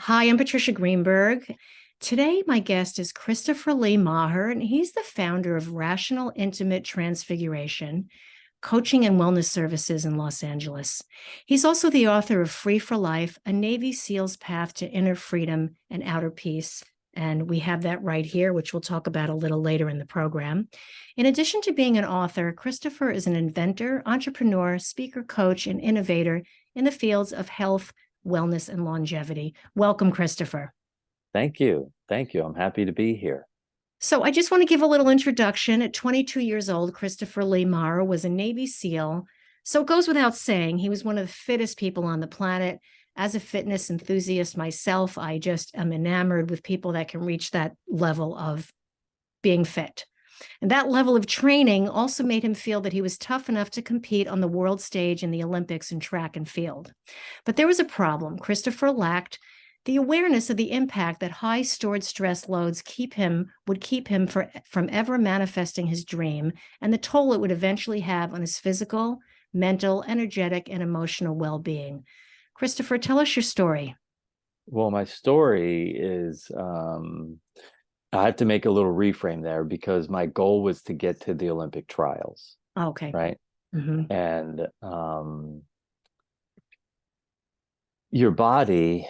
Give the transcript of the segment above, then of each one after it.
Hi, I'm Patricia Greenberg. Today, my guest is Christopher Lee Maher, and he's the founder of Rational Intimate Transfiguration, coaching and wellness services in Los Angeles. He's also the author of Free for Life, a Navy SEAL's path to inner freedom and outer peace. And we have that right here, which we'll talk about a little later in the program. In addition to being an author, Christopher is an inventor, entrepreneur, speaker, coach, and innovator in the fields of health, wellness, and longevity. Welcome, Christopher. Thank you. Thank you. I'm happy to be here. So I just want to give a little introduction. At 22 years old, Christopher Lee Maher was a Navy SEAL. So it goes without saying, he was one of the fittest people on the planet. As a fitness enthusiast myself, I just am enamored with people that can reach that level of being fit. And that level of training also made him feel that he was tough enough to compete on the world stage in the Olympics in track and field. But there was a problem. Christopher lacked the awareness of the impact that high stored stress loads would keep him from ever manifesting his dream, and the toll it would eventually have on his physical, mental, energetic, and emotional well-being. Christopher, tell us your story. Well, my story is I have to make a little reframe there because my goal was to get to the Olympic trials, Okay. right? Mm-hmm. And your body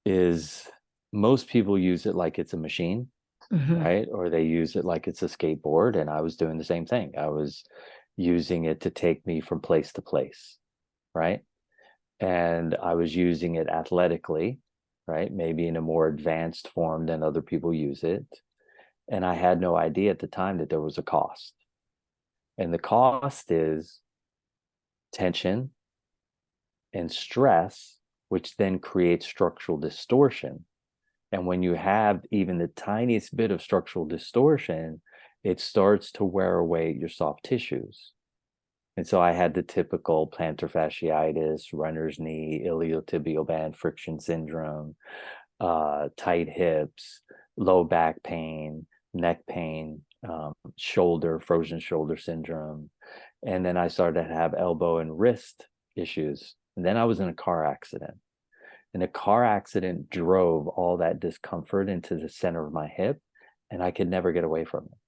is, most people use it like it's a machine, Mm-hmm. right? Or they use it like it's a skateboard. And I was doing the same thing. I was using it to take me from place to place, right? And I was using it athletically, right? Maybe in a more advanced form than other people use it. And I had no idea at the time that there was a cost. And the cost is tension and stress, which then creates structural distortion. And when you have even the tiniest bit of structural distortion, it starts to wear away your soft tissues. And so I had the typical plantar fasciitis, runner's knee, iliotibial band friction syndrome, tight hips, low back pain, neck pain, shoulder, frozen shoulder syndrome. And then I started to have elbow and wrist issues. And then I was in a car accident. And a car accident drove all that discomfort into the center of my hip, and I could never get away from it.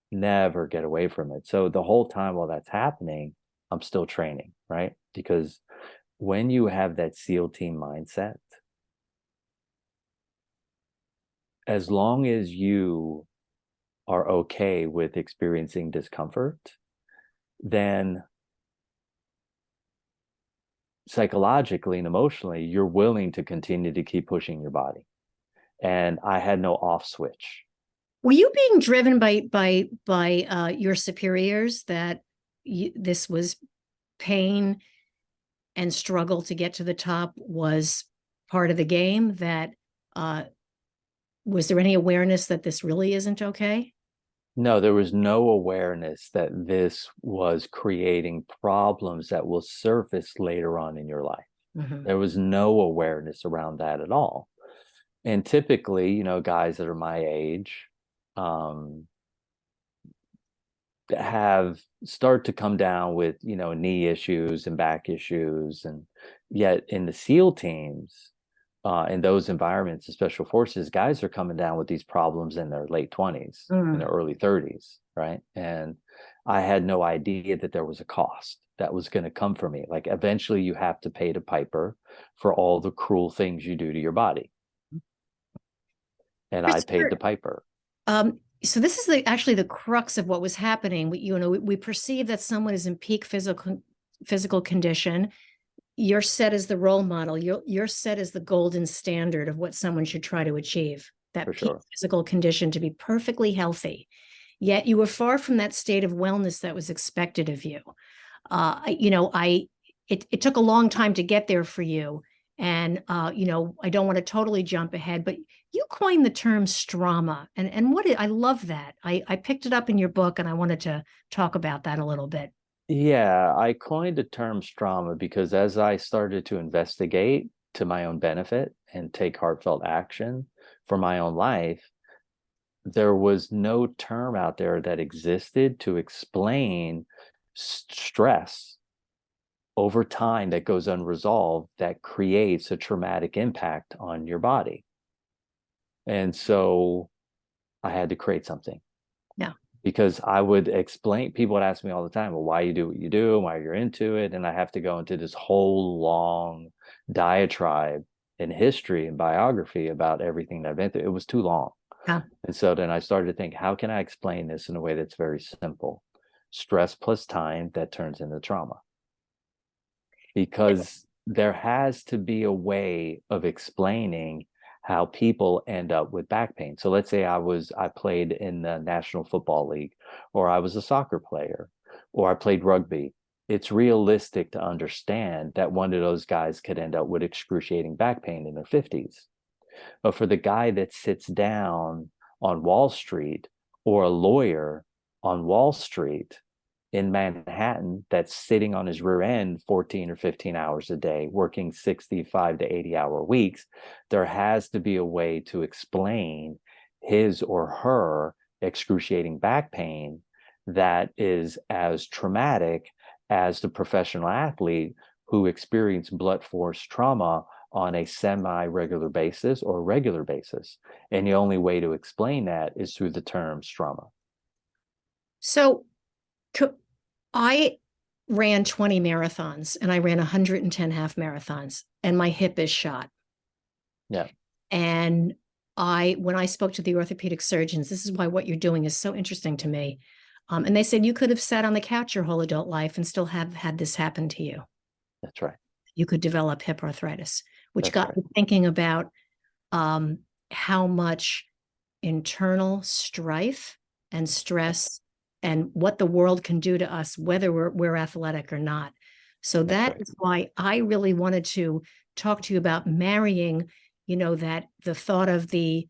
Never get away from it. So the whole time while that's happening, I'm still training, right? Because when you have that SEAL team mindset, as long as you are okay with experiencing discomfort, then psychologically and emotionally, you're willing to continue to keep pushing your body. And I had no off switch. Were you being driven by your superiors that this was pain and struggle to get to the top was part of the game? That was there any awareness that this really isn't okay? No, there was no awareness that this was creating problems that will surface later on in your life. Mm-hmm. There was no awareness around that at all. And typically, guys that are my age, um, have start to come down with, knee issues and back issues. And yet in the SEAL teams, in those environments, the special forces, guys are coming down with these problems in their late 20s, in their early 30s, right? And I had no idea that there was a cost that was going to come for me. Like eventually you have to pay the piper for all the cruel things you do to your body. And I paid the piper. So this is actually the crux of what was happening. We perceive that someone is in peak physical condition. You're set as the role model. You're set as the golden standard of what someone should try to achieve. That For peak sure. physical condition to be perfectly healthy. Yet you were far from that state of wellness that was expected of you. It took a long time to get there for you. And, I don't want to totally jump ahead, but you coined the term stroma. And I love that. I picked it up in your book and I wanted to talk about that a little bit. Yeah, I coined the term stroma because as I started to investigate to my own benefit and take heartfelt action for my own life, there was no term out there that existed to explain stress over time that goes unresolved that creates a traumatic impact on your body. And so I had to create something. Yeah. Because I would explain, people would ask me all the time, well, why you do what you do, why you're into it. And I have to go into this whole long diatribe in history and biography about everything that I've been through. It was too long. Yeah. And so then I started to think, how can I explain this in a way that's very simple? Stress plus time that turns into trauma. Because there has to be a way of explaining how people end up with back pain. So let's say I played in the National Football League, or I was a soccer player, or I played rugby. It's realistic to understand that one of those guys could end up with excruciating back pain in their 50s. But for the guy that sits down on Wall Street, or a lawyer on Wall Street in Manhattan that's sitting on his rear end 14 or 15 hours a day, working 65 to 80-hour weeks, there has to be a way to explain his or her excruciating back pain that is as traumatic as the professional athlete who experienced blunt force trauma on a semi-regular basis or regular basis. And the only way to explain that is through the term stroma. So I ran 20 marathons and I ran 110 half marathons, and my hip is shot. Yeah. And when I spoke to the orthopedic surgeons, this is why what you're doing is so interesting to me. And they said you could have sat on the couch your whole adult life and still have had this happen to you. That's right. You could develop hip arthritis, which That's got right. me thinking about how much internal strife and stress and what the world can do to us, whether we're athletic or not. So That's that right. is why I really wanted to talk to you about marrying, that the thought of the,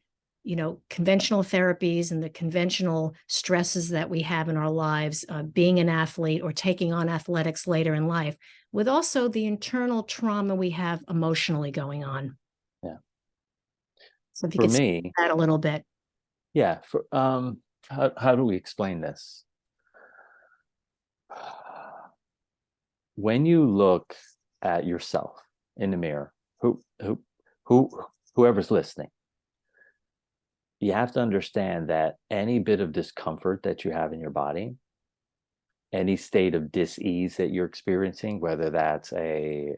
conventional therapies and the conventional stresses that we have in our lives, being an athlete or taking on athletics later in life, with also the internal trauma we have emotionally going on. Yeah. So if you For could speak me, to that a little bit. yeah. How do we explain this? When you look at yourself in the mirror, who whoever's listening, you have to understand that any bit of discomfort that you have in your body, any state of dis-ease that you're experiencing, whether that's a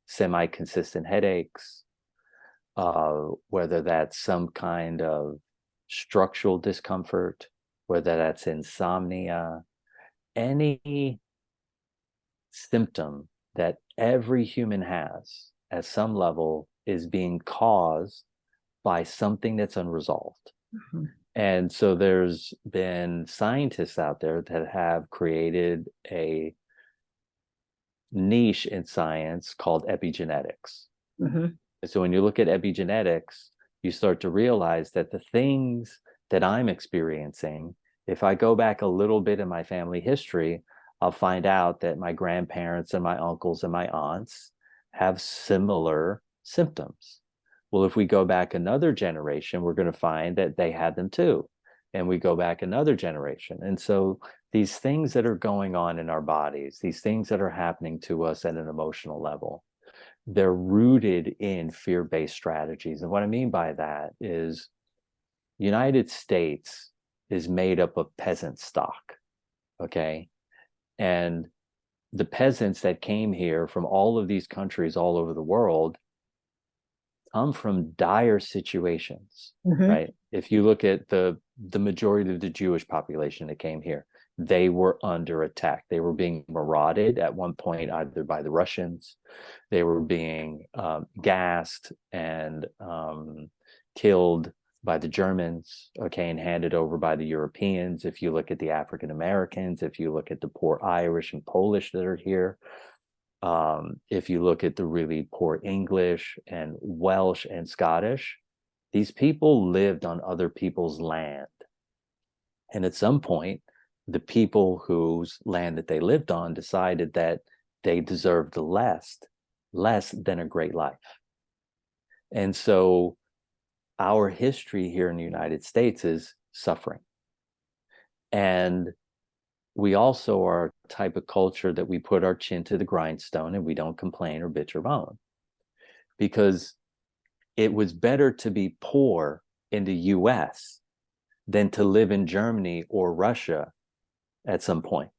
semi-consistent headaches, whether that's some kind of structural discomfort, whether that's insomnia, any symptom that every human has at some level is being caused by something that's unresolved. Mm-hmm. And so there's been scientists out there that have created a niche in science called epigenetics. Mm-hmm. And so when you look at epigenetics, you start to realize that the things that I'm experiencing, if I go back a little bit in my family history, I'll find out that my grandparents and my uncles and my aunts have similar symptoms. Well, if we go back another generation, we're going to find that they had them too. And we go back another generation. And so these things that are going on in our bodies, these things that are happening to us at an emotional level, they're rooted in fear-based strategies. And what I mean by that is United States is made up of peasant stock, okay? And the peasants that came here from all of these countries all over the world come from dire situations, Mm-hmm. right? If you look at the majority of the Jewish population that came here, they were under attack. They were being marauded at one point, either by the Russians, they were being gassed and killed by the Germans, okay, and handed over by the Europeans. If you look at the African Americans, if you look at the poor Irish and Polish that are here, if you look at the really poor English and Welsh and Scottish, these people lived on other people's land. And at some point, the people whose land that they lived on decided that they deserved less than a great life. And so our history here in the United States is suffering. And we also are a type of culture that we put our chin to the grindstone and we don't complain or bitch or moan, because it was better to be poor in the US than to live in Germany or Russia at some point.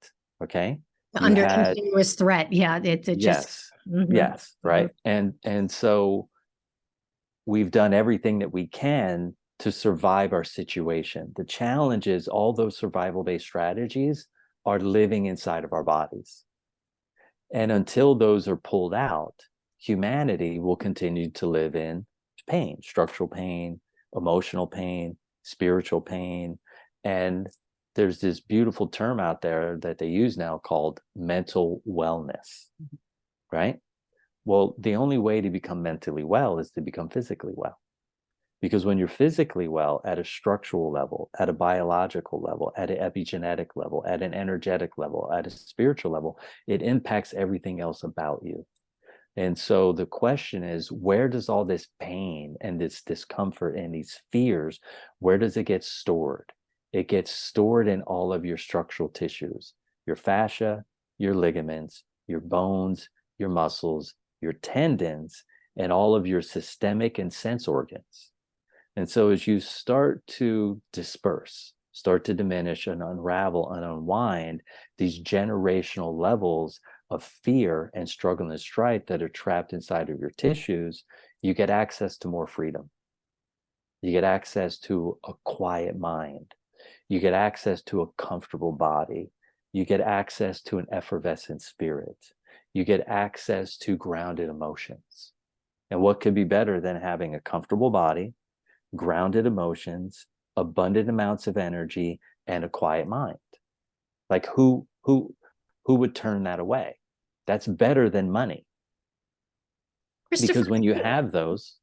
Okay. You Under had, continuous threat. Yeah, it just. yes, Mhm, yes, mhm. right. And so we've done everything that we can to survive our situation. The challenge is all those survival-based strategies are living inside of our bodies. And until those are pulled out, humanity will continue to live in pain, structural pain, emotional pain, spiritual pain. And there's this beautiful term out there that they use now called mental wellness, right? Well, the only way to become mentally well is to become physically well. Because when you're physically well at a structural level, at a biological level, at an epigenetic level, at an energetic level, at a spiritual level, it impacts everything else about you. And so the question is, where does all this pain and this discomfort and these fears, where does it get stored? It gets stored in all of your structural tissues, your fascia, your ligaments, your bones, your muscles, your tendons, and all of your systemic and sense organs. And so as you start to disperse, start to diminish and unravel and unwind these generational levels of fear and struggle and strife that are trapped inside of your tissues, you get access to more freedom. You get access to a quiet mind. You get access to a comfortable body. You get access to an effervescent spirit. You get access to grounded emotions. And what could be better than having a comfortable body, grounded emotions, abundant amounts of energy, and a quiet mind? Like who would turn that away? That's better than money, Christopher, because when you have those,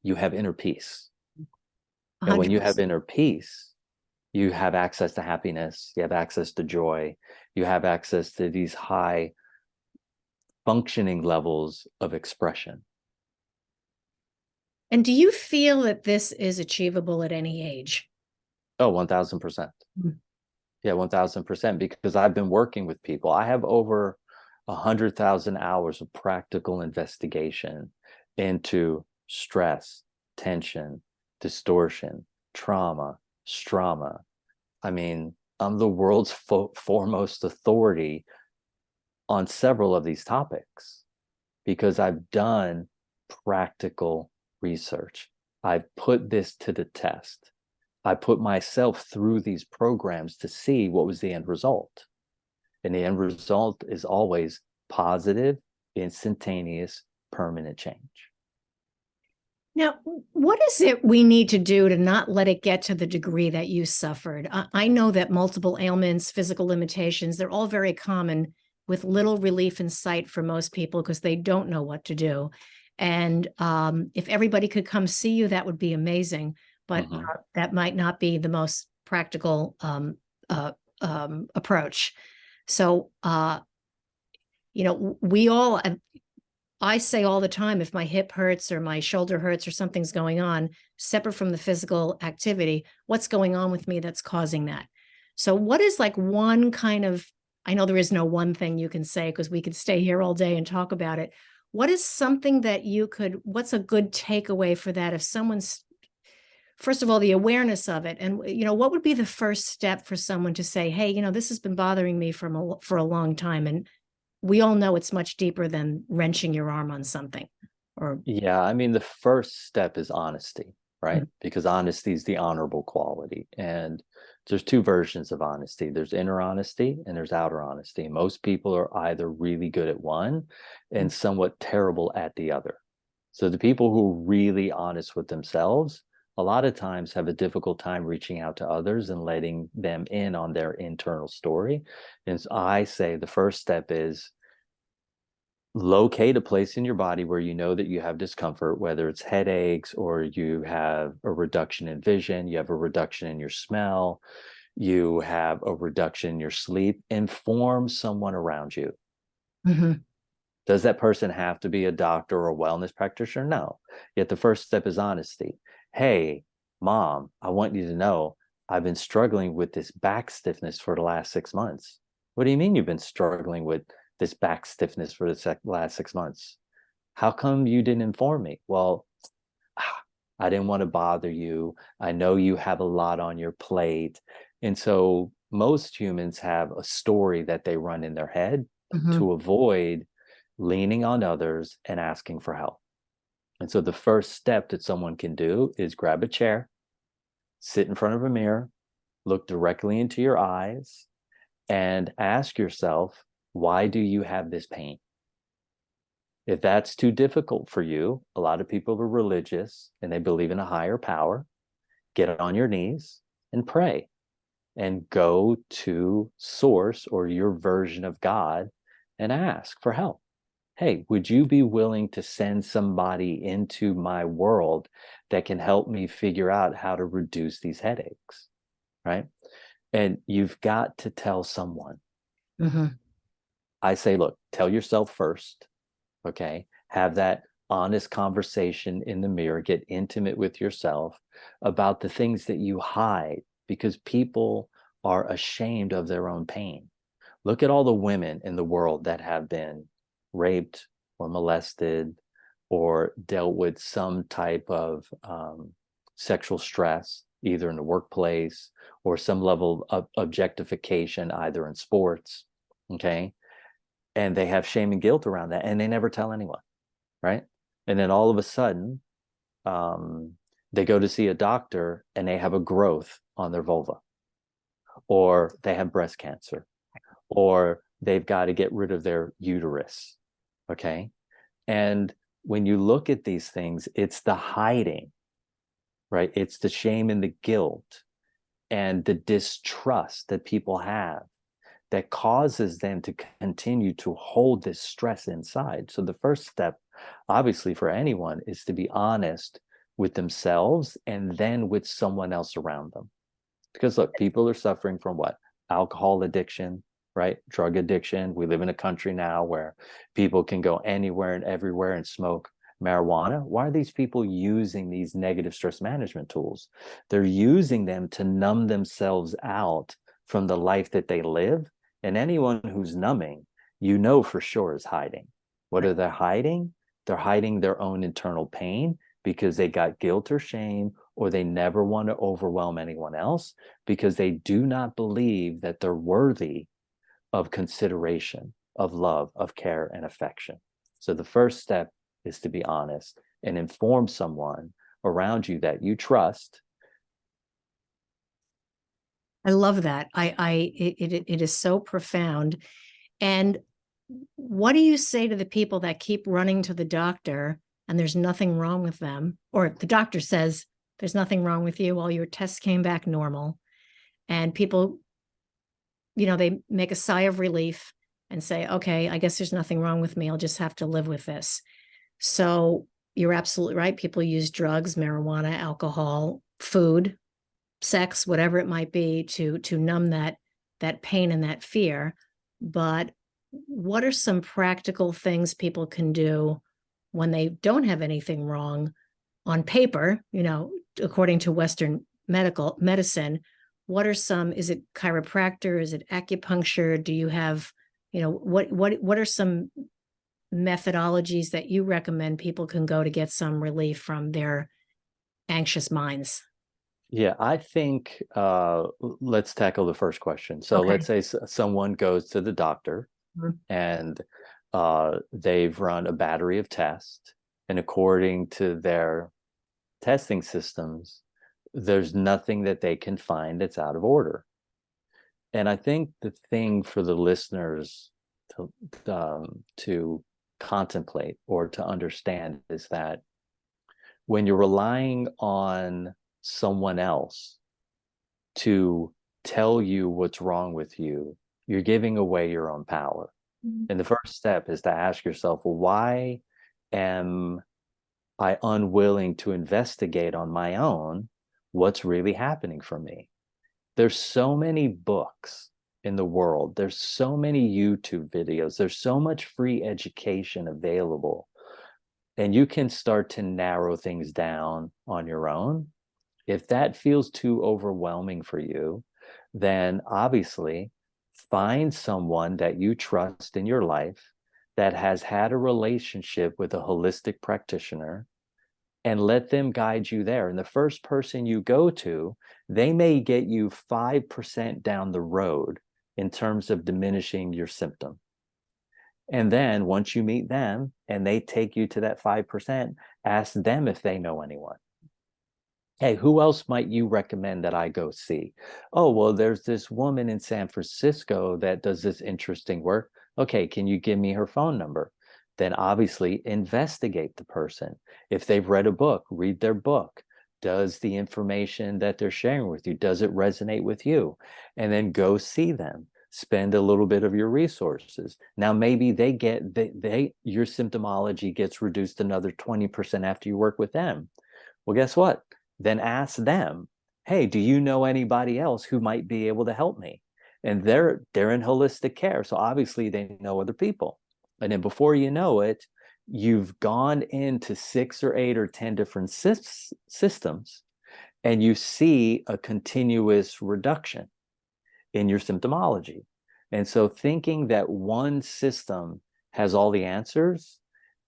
you have inner peace. And when you have 100%. inner peace, you have access to happiness, you have access to joy, you have access to these high functioning levels of expression. And do you feel that this is achievable at any age? Oh, 1000%. Mm. Yeah, 1000%. Because I've been working with people. I have over 100,000 hours of practical investigation into stress, tension, distortion, trauma, stroma. I mean, I'm the world's foremost authority on several of these topics because I've done practical research. I've put this to the test. I put myself through these programs to see what was the end result. And the end result is always positive, instantaneous, permanent change. Now, what is it we need to do to not let it get to the degree that you suffered? I know that multiple ailments, physical limitations, they're all very common with little relief in sight for most people because they don't know what to do. And if everybody could come see you, that would be amazing. But Mm-hmm. that might not be the most practical approach. So, we all, I say all the time, if my hip hurts or my shoulder hurts or something's going on, separate from the physical activity, what's going on with me that's causing that? So, what is like one kind of, I know there is no one thing you can say because we could stay here all day and talk about it. What is something that what's a good takeaway for that if someone's, first of all, the awareness of it? And, what would be the first step for someone to say, hey, this has been bothering me for a long time. And we all know it's much deeper than wrenching your arm on something or. Yeah, I mean, the first step is honesty, right? Mm. Because honesty is the honorable quality. And there's two versions of honesty. There's inner honesty and there's outer honesty. Most people are either really good at one and somewhat terrible at the other. So the people who are really honest with themselves, a lot of times have a difficult time reaching out to others and letting them in on their internal story. And so I say the first step is locate a place in your body where you know that you have discomfort, whether it's headaches or you have a reduction in vision, you have a reduction in your smell, you have a reduction in your sleep. Inform someone around you. Mhm. Does that person have to be a doctor or a wellness practitioner? No. Yet the first step is honesty. Hey, mom, I want you to know I've been struggling with this back stiffness for the last 6 months. What do you mean you've been struggling with this back stiffness for the last 6 months? How come you didn't inform me? Well, I didn't want to bother you. I know you have a lot on your plate. And so most humans have a story that they run in their head Mhm. to avoid leaning on others and asking for help. And so the first step that someone can do is grab a chair, sit in front of a mirror, look directly into your eyes, and ask yourself, why do you have this pain? If that's too difficult for you, a lot of people are religious and they believe in a higher power. Get on your knees and pray and go to source or your version of God and ask for help. Hey, would you be willing to send somebody into my world that can help me figure out how to reduce these headaches? Right. And you've got to tell someone. Mhm. I say, look, tell yourself first. Okay. Have that honest conversation in the mirror, get intimate with yourself about the things that you hide because people are ashamed of their own pain. Look at all the women in the world that have been raped or molested or dealt with some type of sexual stress, either in the workplace or some level of objectification, either in sports. Okay. And they have shame and guilt around that, and they never tell anyone, right? And then all of a sudden, um, they go to see a doctor and they have a growth on their vulva, or they have breast cancer, or they've got to get rid of their uterus. Okay. And when you look at these things, it's the hiding, right? It's the shame and the guilt and the distrust that people have that causes them to continue to hold this stress inside. So the first step, obviously, for anyone is to be honest with themselves and then with someone else around them. Because look, people are suffering from what? Alcohol addiction, right? Drug addiction. We live in a country now where people can go anywhere and everywhere and smoke marijuana. Why are these people using these negative stress management tools? They're using them to numb themselves out from the life that they live. And anyone who's numbing, you know for sure is hiding. What are they hiding? They're hiding their own internal pain because they got guilt or shame, or they never want to overwhelm anyone else because they do not believe that they're worthy of consideration, of love, of care, and affection. So the first step is to be honest and inform someone around you that you trust. I love that. It is so profound. And what do you say to the people that keep running to the doctor and there's nothing wrong with them? Or the doctor says there's nothing wrong with you, all your tests came back normal. And people, they make a sigh of relief and say, okay, I guess there's nothing wrong with me. I'll just have to live with this. So you're absolutely right. People use drugs, marijuana, alcohol, food, sex, whatever it might be, to numb that pain and that fear. But what are some practical things people can do when they don't have anything wrong on paper, according to Western medical medicine? What are some, is it chiropractor? Is it acupuncture? Do you have, what are some methodologies that you recommend people can go to get some relief from their anxious minds? Yeah, I think let's tackle the first question. So Okay. let's say someone goes to the doctor Mhm. and they've run a battery of tests, and according to their testing systems, there's nothing that they can find that's out of order. And I think the thing for the listeners to contemplate or to understand is that when you're relying on someone else to tell you what's wrong with you, you're giving away your own power. Mhm. And the first step is to ask yourself, well, why am I unwilling to investigate on my own what's really happening for me? There's so many books in the world. There's so many YouTube videos. There's so much free education available. And you can start to narrow things down on your own. If that feels too overwhelming for you, then obviously Find someone that you trust in your life that has had a relationship with a holistic practitioner, and let them guide you there. And the first person you go to, they may get you 5% down the road in terms of diminishing your symptom. And then once you meet them and they take you to that 5%, ask them if they know anyone. Hey, who else might you recommend that I go see? Oh, well, there's this woman in San Francisco that does this interesting work. Okay, can you give me her phone number? Then obviously investigate the person. If they've read a book, read their book. Does the information that they're sharing with you, does it resonate with you? And then go see them. Spend a little bit of your resources. Now, maybe your symptomology gets reduced another 20% after you work with them. Well, guess what? Then ask them, hey, do you know anybody else who might be able to help me? And they're in holistic care, so obviously they know other people. And then before you know it, you've gone into 6 or 8 or 10 different systems, and you see a continuous reduction in your symptomology. And so thinking that one system has all the answers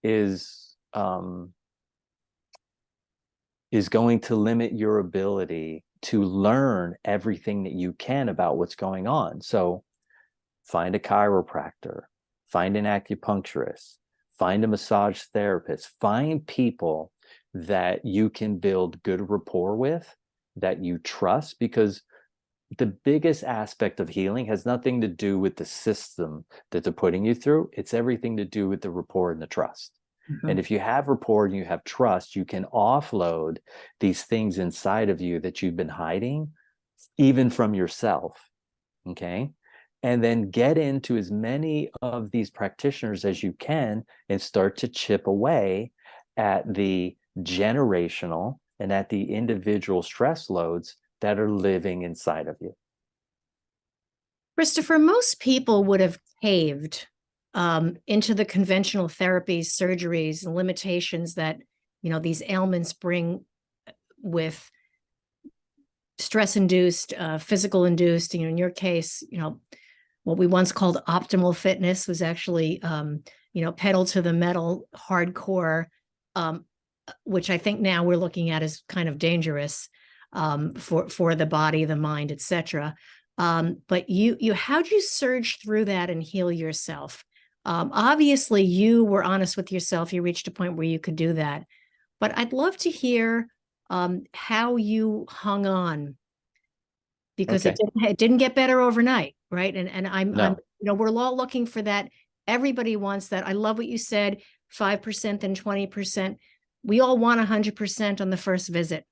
is going to limit your ability to learn everything that you can about what's going on. So find a chiropractor, find an acupuncturist, find a massage therapist, find people that you can build good rapport with, that you trust, because the biggest aspect of healing has nothing to do with the system that they're putting you through. It's everything to do with the rapport and the trust. And if you have rapport and you have trust, you can offload these things inside of you that you've been hiding, even from yourself. Okay. And then get into as many of these practitioners as you can and start to chip away at the generational and at the individual stress loads that are living inside of you. Christopher, most people would have caved into the conventional therapies, surgeries, and limitations that, these ailments bring with stress-induced, physical-induced. In your case, what we once called optimal fitness was actually, pedal to the metal, hardcore, which I think now we're looking at as kind of dangerous for the body, the mind, etc. But how'd you surge through that and heal yourself? Obviously, you were honest with yourself. You reached a point where you could do that. But I'd love to hear how you hung on, because Okay. it didn't get better overnight, right? And I'm No. we're all looking for that. Everybody wants that. I love what you said, 5%, then 20%. We all want 100% on the first visit,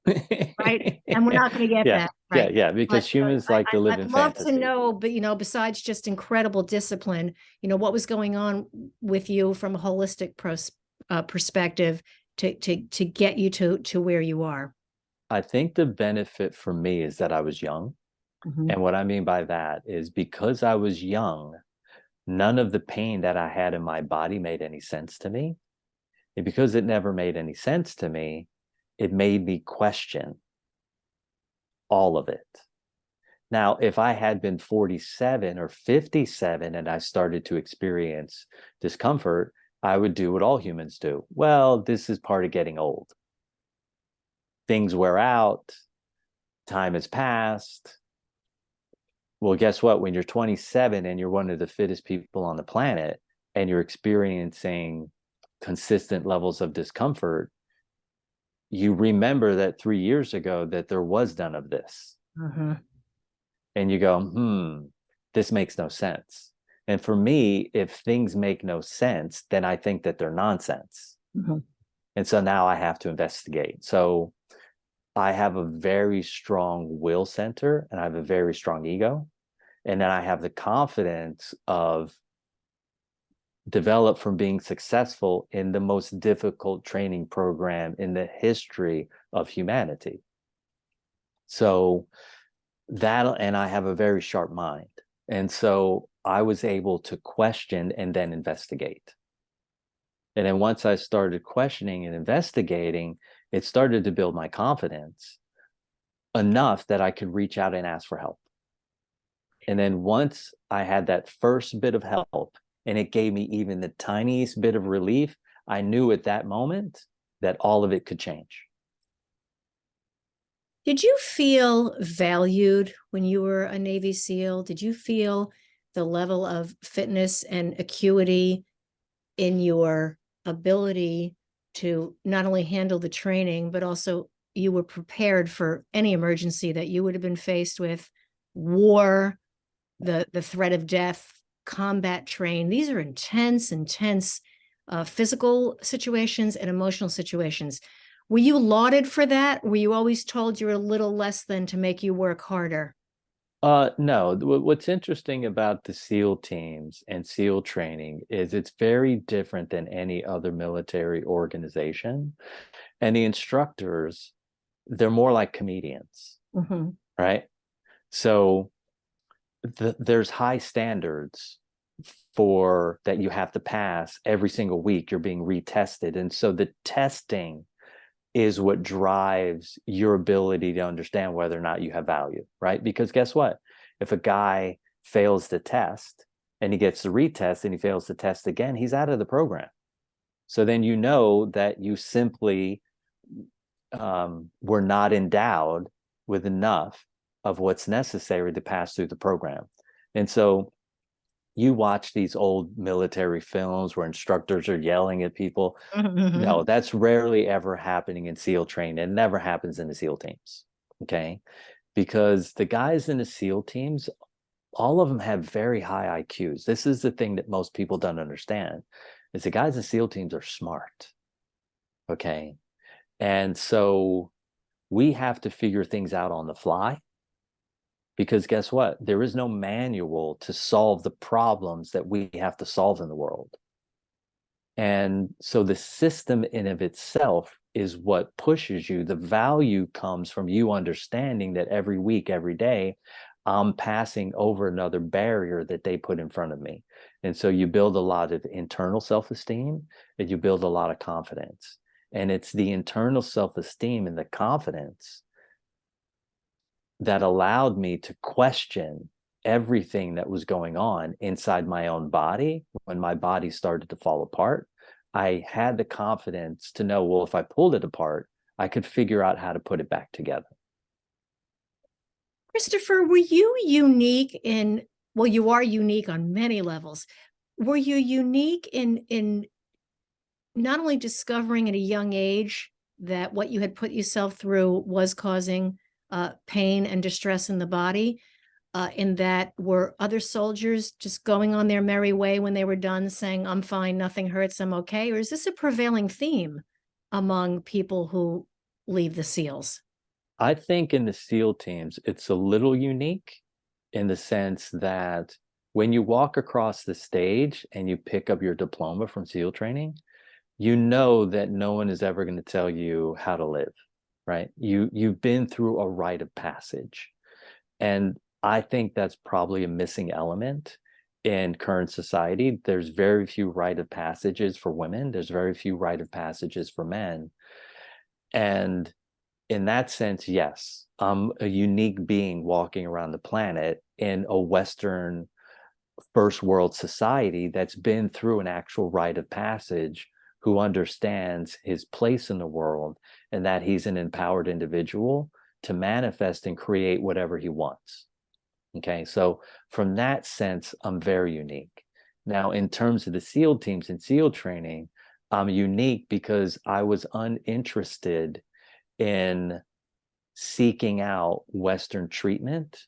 right? And we're not going to get Yeah, that, right? yeah, because humans like to live I'd in love to fantasy. know, but besides just incredible discipline, what was going on with you from a holistic perspective to get you to where you are. I think the benefit for me is that I was young. Mhm. And what I mean by that is because I was young, none of the pain that I had in my body made any sense to me. And because it never made any sense to me, it made me question all of it. Now, if I had been 47 or 57 and I started to experience discomfort, I would do what all humans do. Well, this is part of getting old. Things wear out, time has passed. Well, guess what? When you're 27 and you're one of the fittest people on the planet and you're experiencing consistent levels of discomfort, you remember that 3 years ago that there was none of this. Uh-huh. And you go, this makes no sense. And for me, if things make no sense, then I think that they're nonsense. Uh-huh. And so now I have to investigate. So I have a very strong will center and I have a very strong ego. And then I have the confidence of developed from being successful in the most difficult training program in the history of humanity. So that, and I have a very sharp mind. And so I was able to question and then investigate. And then once I started questioning and investigating, it started to build my confidence enough that I could reach out and ask for help. And then once I had that first bit of help and it gave me even the tiniest bit of relief, I knew at that moment that all of it could change. Did you feel valued when you were a Navy SEAL? Did you feel the level of fitness and acuity in your ability to not only handle the training, but also you were prepared for any emergency that you would have been faced with, war, the threat of death, combat train? These are intense physical situations and emotional situations. Were you lauded for that? Were you always told you're a little less than to make you work harder? No. What's interesting about the SEAL teams and SEAL training is it's very different than any other military organization. And the instructors, they're more like comedians, Mm-hmm. right? So there's high standards for that you have to pass every single week. You're being retested. And so the testing is what drives your ability to understand whether or not you have value, right? Because guess what? If a guy fails the test and he gets the retest and he fails the test again, he's out of the program. So then you know that you simply were not endowed with enough of what's necessary to pass through the program. And so you watch these old military films where instructors are yelling at people. Mm-hmm. No, that's rarely ever happening in SEAL training. It never happens in the SEAL teams. Okay. Because the guys in the SEAL teams, all of them have very high IQs. This is the thing that most people don't understand is the guys in SEAL teams are smart. Okay. And so we have to figure things out on the fly because guess what? There is no manual to solve the problems that we have to solve in the world. And so the system in of itself is what pushes you. The value comes from you understanding that every week, every day, I'm passing over another barrier that they put in front of me. And so you build a lot of internal self-esteem and you build a lot of confidence. And it's the internal self-esteem and the confidence that allowed me to question everything that was going on inside my own body when my body started to fall apart. I had the confidence to know, well, if I pulled it apart, I could figure out how to put it back together. Christopher, were you unique in, well, you are unique on many levels. Were you unique in not only discovering at a young age that what you had put yourself through was causing pain and distress in the body, in that were other soldiers just going on their merry way when they were done saying, I'm fine, nothing hurts, I'm okay? Or is this a prevailing theme among people who leave the SEALs? I think in the SEAL teams, it's a little unique in the sense that when you walk across the stage and you pick up your diploma from SEAL training, you know that no one is ever going to tell you how to live, right? You've been through a rite of passage. And I think that's probably a missing element in current society. There's very few rite of passages for women. There's very few rite of passages for men. And in that sense, yes, I'm a unique being walking around the planet in a Western first world society that's been through an actual rite of passage, who understands his place in the world and that he's an empowered individual to manifest and create whatever he wants. Okay, so from that sense, I'm very unique. Now, in terms of the SEAL teams and SEAL training, I'm unique because I was uninterested in seeking out Western treatment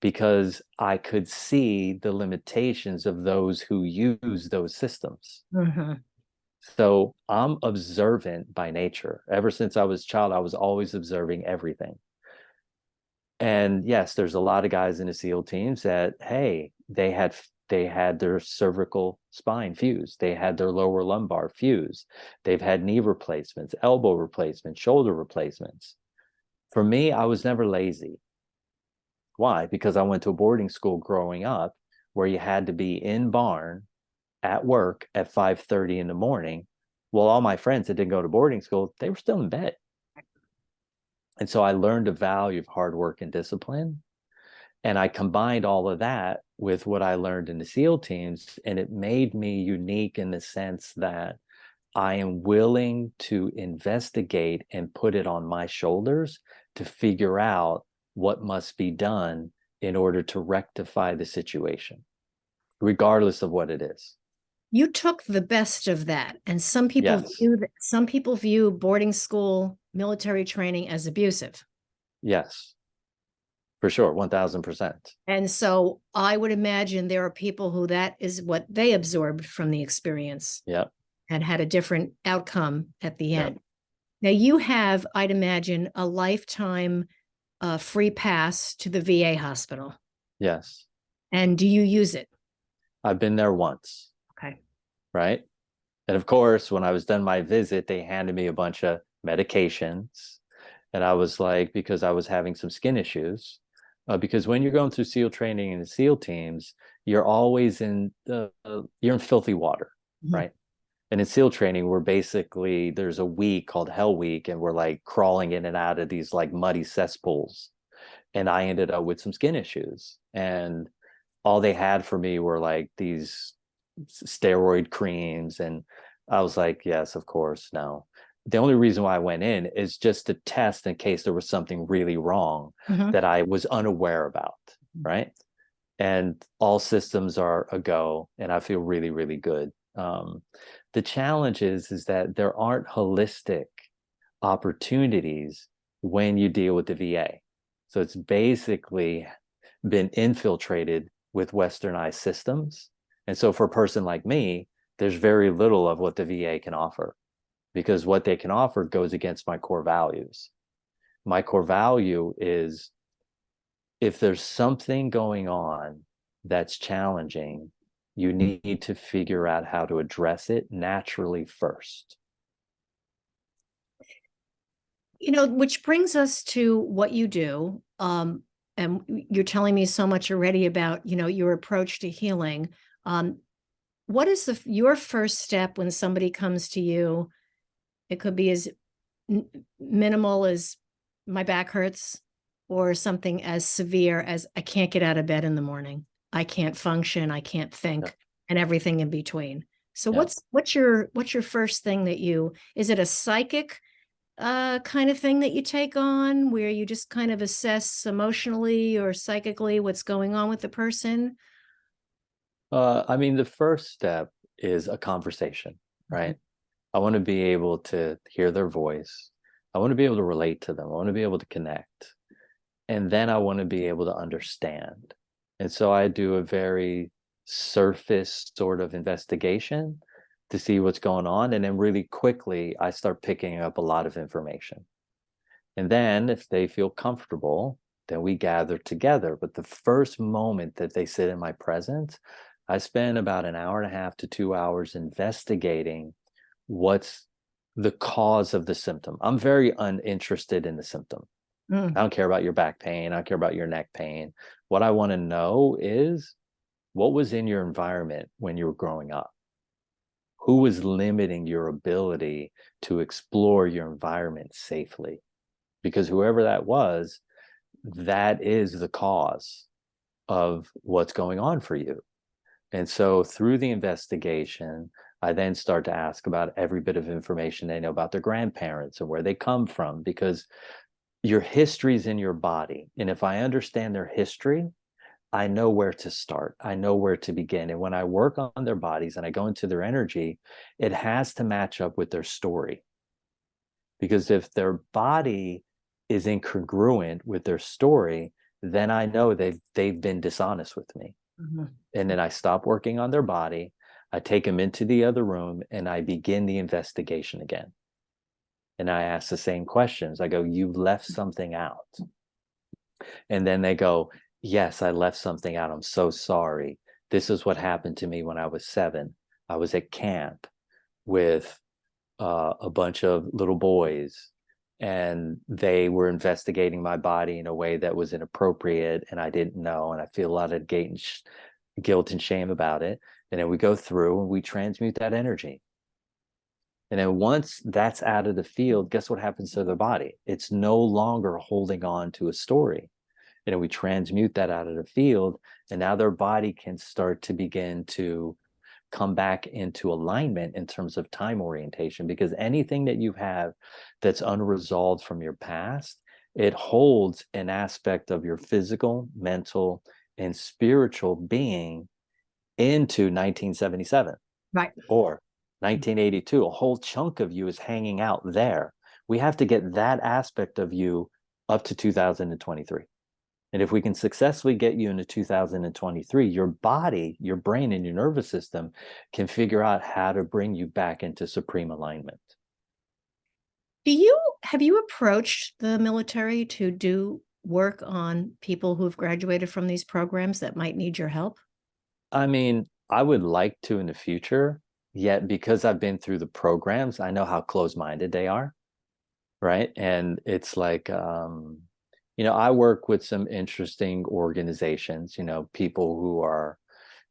because I could see the limitations of those who use those systems. Mm-hmm. So I'm observant by nature. Ever since I was a child, I was always observing everything. And yes, there's a lot of guys in the SEAL teams that, hey, they had their cervical spine fused. They had their lower lumbar fused. They've had knee replacements, elbow replacements, shoulder replacements. For me, I was never lazy. Why? Because I went to a boarding school growing up where you had to be in barn at work at 5:30 in the morning. Well, all my friends that didn't go to boarding school, they were still in bed. And so I learned the value of hard work and discipline. And I combined all of that with what I learned in the SEAL teams, and it made me unique in the sense that I am willing to investigate and put it on my shoulders to figure out what must be done in order to rectify the situation, regardless of what it is. You took the best of that, and Yes, some people view boarding school military training as abusive. yes, for sure, 1000%. And so I would imagine there are people who that is what they absorbed from the experience Yep, and had a different outcome at the yep, end. Now you have, I'd imagine, a lifetime free pass to the VA hospital. yes. And do you use it? I've been there once, Okay. right? And of course, when I was done my visit, they handed me a bunch of medications. And I was like, because I was having some skin issues. Because when you're going through SEAL training and the SEAL teams, you're always you're in filthy water, Mhm. right? And in SEAL training, we're basically, there's a week called Hell Week, and we're like crawling in and out of these like muddy cesspools. And I ended up with some skin issues. And all they had for me were like these steroid creams. And I was like, yes, of course, no. The only reason why I went in is just to test in case there was something really wrong Mhm. that I was unaware about, right? And all systems are a go, and I feel really, really good. The challenge is that there aren't holistic opportunities when you deal with the VA. So it's basically been infiltrated with westernized systems. And so for a person like me, there's very little of what the VA can offer because what they can offer goes against my core values. My core value is if there's something going on that's challenging, you need to figure out how to address it naturally first. Which brings us to what you do. And you're telling me so much already about, your approach to healing. Um, what is your first step when somebody comes to you? It could be as minimal as my back hurts, or something as severe as I can't get out of bed in the morning. I can't function, I can't Yeah. think, and everything in between. So Yeah. what's your first thing is it a psychic kind of thing that you take on where you just kind of assess emotionally or psychically what's going on with the person? I mean, the first step is a conversation, Mhm. right? I want to be able to hear their voice. I want to be able to relate to them. I want to be able to connect. And then I want to be able to understand. And so I do a very surface sort of investigation to see what's going on. And then really quickly, I start picking up a lot of information. And then if they feel comfortable, then we gather together. But the first moment that they sit in my presence, I spend about an hour and a half to 2 hours investigating what's the cause of the symptom. I'm very uninterested in the symptom. I Mm. don't care about your back pain. I don't care about your neck pain. What I want to know is what was in your environment when you were growing up? Who was limiting your ability to explore your environment safely? Because whoever that was, that is the cause of what's going on for you. And so through the investigation, I then start to ask about every bit of information they know about their grandparents and where they come from, because your history is in your body. And if I understand their history, I know where to start. I know where to begin. And when I work on their bodies and I go into their energy, it has to match up with their story. Because if their body is incongruent with their story, then I know they've been dishonest with me. Mhm. And then I stop working on their body. I take them into the other room and I begin the investigation again. And I ask the same questions. I go, you've left something out. And then they go, yes, I left something out. I'm so sorry. This is what happened to me when I was 7. I was at camp with a bunch of little boys, and they were investigating my body in a way that was inappropriate, and I didn't know. And I feel a lot of guilt and shame about it. And then we go through and we transmute that energy. And then once that's out of the field, guess what happens to their body? It's no longer holding on to a story. and then we transmute that out of the field, and now their body can start to begin to come back into alignment in terms of time orientation, because anything that you have that's unresolved from your past, it holds an aspect of your physical, mental, and spiritual being into 1977 Right. or 1982. A whole chunk of you is hanging out there. We have to get that aspect of you up to 2023. And if we can successfully get you into 2023, your body, your brain, and your nervous system can figure out how to bring you back into supreme alignment. Have you approached the military to do work on people who've graduated from these programs that might need your help? I mean, I would like to in the future, yet because I've been through the programs, I know how close-minded they are, right? And it's like, I work with some interesting organizations, people who are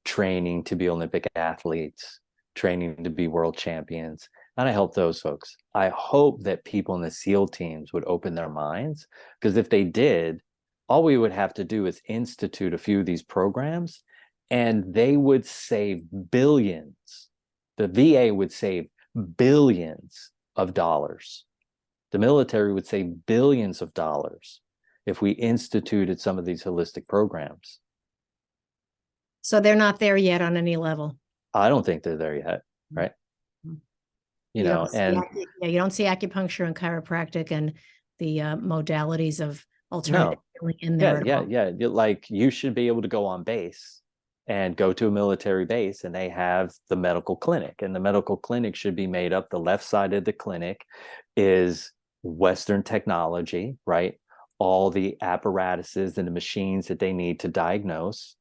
training to be Olympic athletes, training to be world champions, and I help those folks. I hope that people in the SEAL teams would open their minds, because if they did, all we would have to do is institute a few of these programs, and they would save billions. The VA would save billions of dollars. The military would save billions of dollars if we instituted some of these holistic programs. So they're not there yet on any level. I don't think they're there yet, right? You don't see, And you don't see acupuncture and chiropractic and the modalities of alternative no, healing in there at all. yeah. Like, you should be able to go on base and go to a military base, and they have the medical clinic, and the medical clinic should be made up. The left side of the clinic is Western technology, right? All the apparatuses and the machines that they need to diagnose.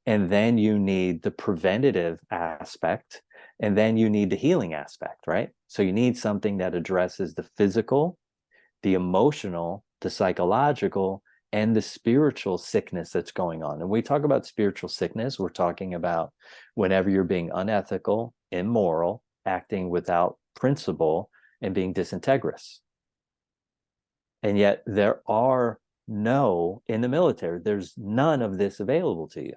And then you need the preventative aspect, and then you need the healing aspect, right? So you need something that addresses the physical, the emotional, the psychological, and the spiritual sickness that's going on. And we talk about spiritual sickness, we're talking about whenever you're being unethical, immoral, acting without principle, and being disintegrous. And yet there are in the military, there's none of this available to you.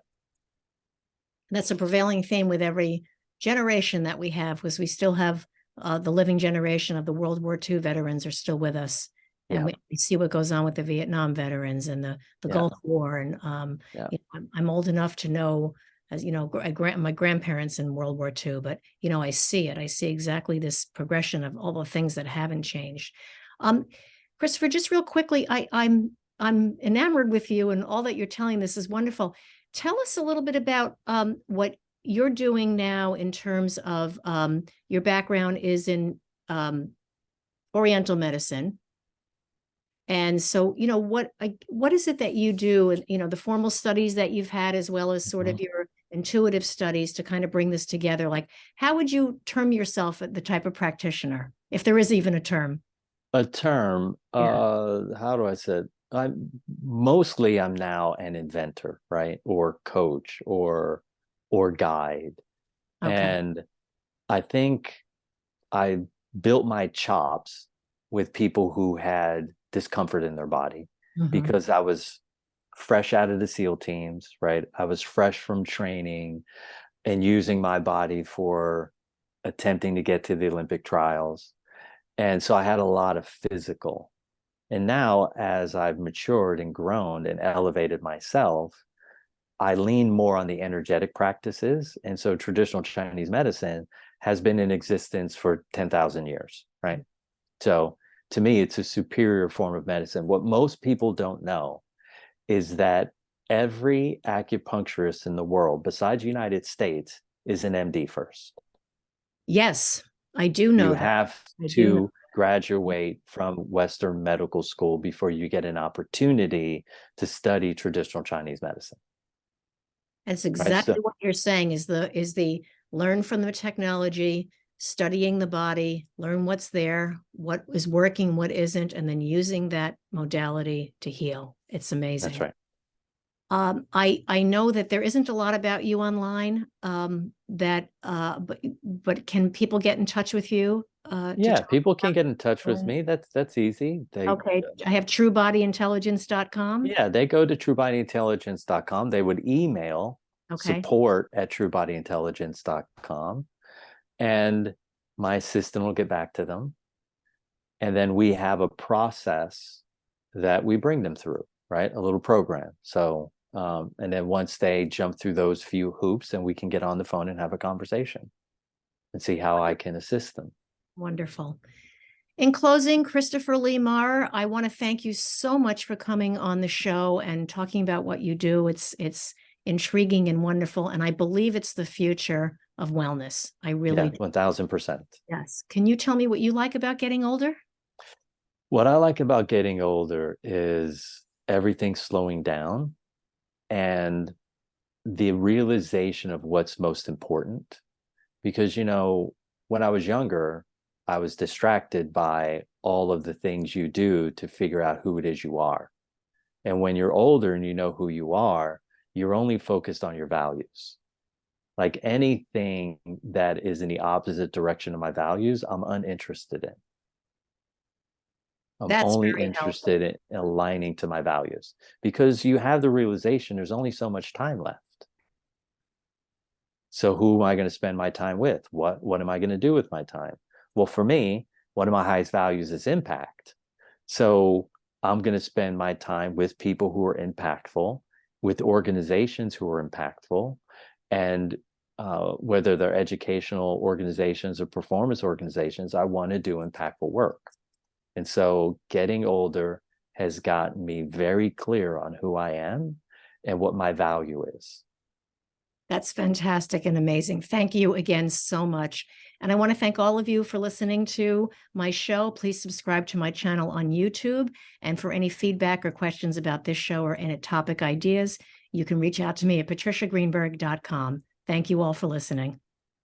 That's a prevailing theme with every generation that we have, because we still have the living generation of the World War II veterans are still with us. And we see what goes on with the Vietnam veterans and the Gulf War. And I'm old enough to know, as you know, my grandparents in World War II, but I see it. I see exactly this progression of all the things that haven't changed. Christopher, just real quickly, I'm enamored with you, and all that you're telling. This is wonderful. Tell us a little bit about what you're doing now in terms of your background is in Oriental medicine. And so, what is it that you do, and, the formal studies that you've had, as well as sort of your intuitive studies to kind of bring this together? Like, how would you term yourself the type of practitioner, if there is even a term? A term, how do I say it? I'm now an inventor, right? Or coach or guide. Okay. And I think I built my chops with people who had discomfort in their body, because I was fresh out of the SEAL teams, right? I was fresh from training and using my body for attempting to get to the Olympic trials. And so I had a lot of physical. And now, as I've matured and grown and elevated myself, I lean more on the energetic practices. And so traditional Chinese medicine has been in existence for 10,000 years, right? So to me, it's a superior form of medicine. What most people don't know is that every acupuncturist in the world, besides the United States, is an MD first. Yes, I do know You that. have to graduate from Western medical school before you get an opportunity to study traditional Chinese medicine. That's exactly what you're saying, is the learn from the technology, studying the body, learn what's there, what is working, what isn't, and then using that modality to heal. It's amazing. That's right. I know that there isn't a lot about you online, but can people get in touch with you? to Yeah, talk people can get in touch with about? me. That's easy. Okay, I have truebodyintelligence.com. Yeah, they go to truebodyintelligence.com. They would email Okay, support@truebodyintelligence.com, and my assistant will get back to them. And then we have a process that we bring them through, right? A little program. So, and then once they jump through those few hoops, then we can get on the phone and have a conversation and see how I can assist them. wonderful. In closing, Christopher Lee Maher, I want to thank you so much for coming on the show and talking about what you do. It's intriguing and wonderful, and I believe it's the future of wellness. I really Yeah, do. 1000%. Yes. Can you tell me what you like about getting older? What I like about getting older is everything slowing down and the realization of what's most important. Because, when I was younger, I was distracted by all of the things you do to figure out who it is you are. And when you're older and you know who you are, you're only focused on your values. Like anything that is in the opposite direction of my values, I'm uninterested in. I'm That's only very helpful. interested in aligning to my values because you have the realization there's only so much time left. So who am I going to spend my time with? What am I going to do with my time? Well, for me, one of my highest values is impact. So I'm going to spend my time with people who are impactful, with organizations who are impactful, and whether they're educational organizations or performance organizations, I want to do impactful work. And so getting older has gotten me very clear on who I am and what my value is. That's fantastic and amazing. Thank you again so much. And I want to thank all of you for listening to my show. Please subscribe to my channel on YouTube. And for any feedback or questions about this show or any topic ideas, you can reach out to me at patriciagreenberg.com. Thank you all for listening.